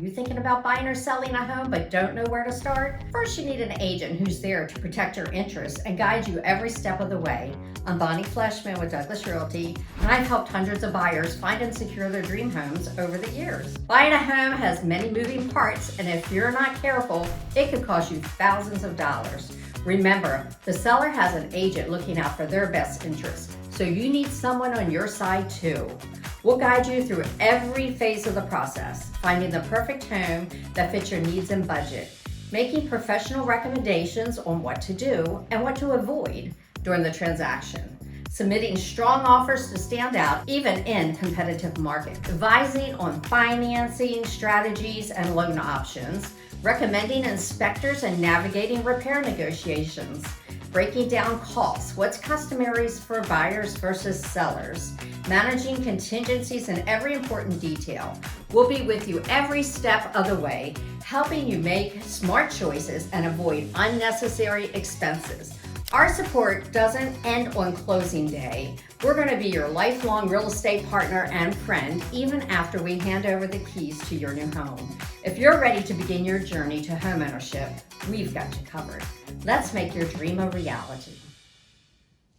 you thinking about buying or selling a home but don't know where to start? First, you need an agent who's there to protect your interests and guide you every step of the way. I'm Bonnie Fleshman with Douglas Realty, and I've helped hundreds of buyers find and secure their dream homes over the years. Buying a home has many moving parts, and if you're not careful, it could cost you thousands of dollars. Remember, the seller has an agent looking out for their best interests, so you need someone on your side too. We'll guide you through every phase of the process, finding the perfect home that fits your needs and budget, making professional recommendations on what to do and what to avoid during the transaction, submitting strong offers to stand out even in competitive markets, advising on financing strategies and loan options, recommending inspectors and navigating repair negotiations, breaking down costs, what's customary for buyers versus sellers, managing contingencies in every important detail. We'll be with you every step of the way, helping you make smart choices and avoid unnecessary expenses. Our support doesn't end on closing day. We're going to be your lifelong real estate partner and friend even after we hand over the keys to your new home. If you're ready to begin your journey to homeownership, we've got you covered. Let's make your dream a reality.